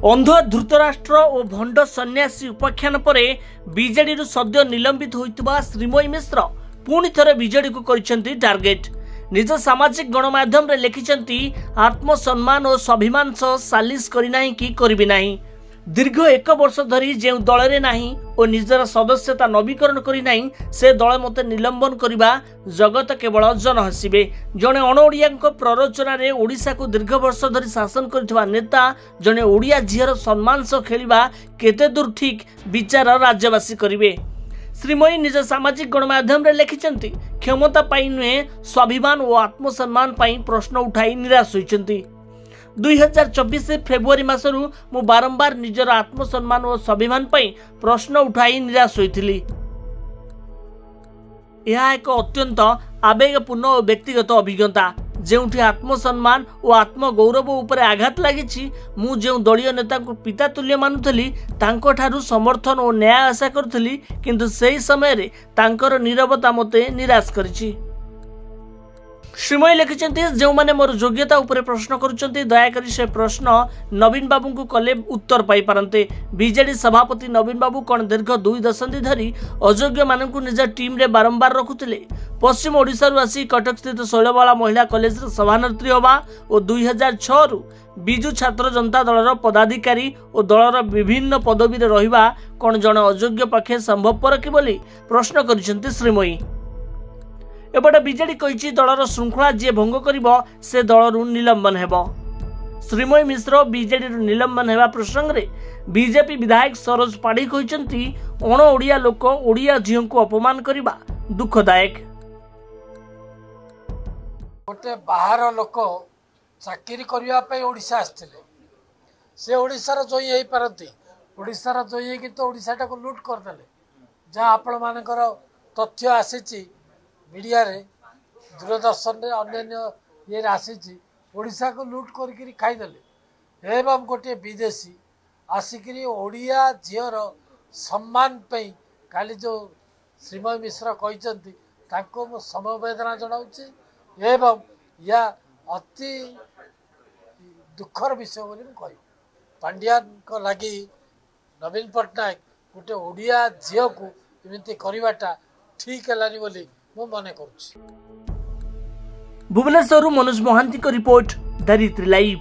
अंध धृतराष्ट्र और भंड सन्यासी उपाख्यान पर बीजेडी सद्य निलंबित होइतबा श्रीमयी मिश्र पुणी थरे बीजेडी को करिसेंती टार्गेट। निज सामाजिक गणमाध्यम रे लिखिसेंती आत्मसम्मान और स्वाभिमान सह सालिश करी नाही कि करबी नाही। दीर्घ 1 वर्ष धरी जे दल रे नाही और निजर सदस्यता नवीकरण करी नाही से दल मते निलंबन करिबा जगत केवल जन हसिबे। जने अणओडिया प्ररोचना रे ओडिशा को दीर्घ वर्ष धरी शासन करथिबा नेता जने ओडिया झीर सम्मान सह खेलिबा केते दूर ठीक विचार राज्यवासी करिवे। श्रीमयी निज सामाजिक गणमाध्यम रे लिखिसेंती क्षमता पाई नुहे स्वाभिमान और आत्मसम्मान पाई प्रश्न उठाई निराश होइसेंती। 2024 फेब्रुआरी मासरू मु बारंबार निजर आत्मसम्मान और स्वाभिमान पाई प्रश्न उठाई निराश होइथिली। यह एक अत्यंत आवेगपूर्ण और व्यक्तिगत अभिज्ञता जेउठी आत्मसम्मान और आत्मगौरव उपरे आघात लागिछि। मु जे दलीय नेता को पिता तुल्य मानुथली तांको ठारू समर्थन और न्याय आशा करथली, किंतु सेही समय रे तांकर नीरवता मते निराश करिछि। श्रीमयी लिखिसेंती जो माने मोर योग्यता उपरे प्रश्न करुचंती दयाकरी से प्रश्न नवीन बाबू को कले उत्तर पाई पारंते। बीजेडी सभापति नवीन बाबू कौन दीर्घ 2 दशंधि धरी अयोग्य मानकु निज टीम रे बारंबार रखुतिले। पश्चिम ओडिशा रु आसी कटक स्थित शैलबाला महिला कॉलेज रे सभानेत्री होबा और 2006 रु बिजु छात्र जनता दल रो पदाधिकारी और दलर विभिन्न पदवी रे रहिबा कौन जण अयोग्य पक्षे संभवपर कि बोली प्रश्न करिसेंती श्रीमयी। एपटे बीजेडी कहिछि दलर श्रृंखला जे भंग करिबो से दलरु निलंबन हेबो। श्रीमयी मिश्र बीजेडी निलंबन हेबा प्रसंग रे बीजेपी विधायक सरोज पाढ़ी कहिसेंती अण ओडिया लोक ओडिया झियो को अपमान करिबा दुखदायक। गोटे बाहर लोक चाकरी करिया पे ओडिशा आस्थिले से ओडिशार जोई हेई पारती ओडिशार जोई कि तो ओडिशाटा को लूट कर देले। जहाँ आपण मानकर तथ्य आसीची मीडिया रे दूरदर्शन रे अन्य ये आसी ओडिशा को लूट करी खाईदेले एवं गोटे विदेशी आसिकी ओडिया झीर सम्मान पे काली जो श्रीमयी मिश्र कहते समवेदना जनाऊँगी एवं या अति दुखर विषय बोली कह पांड्यान लगी नवीन पट्टनायक गोटे ओडिया झील को एमती करवाटा ठीक है बोली मु मने करूँ। भुवनेश्वर मनोज महांती को रिपोर्ट धरित्री लाइव।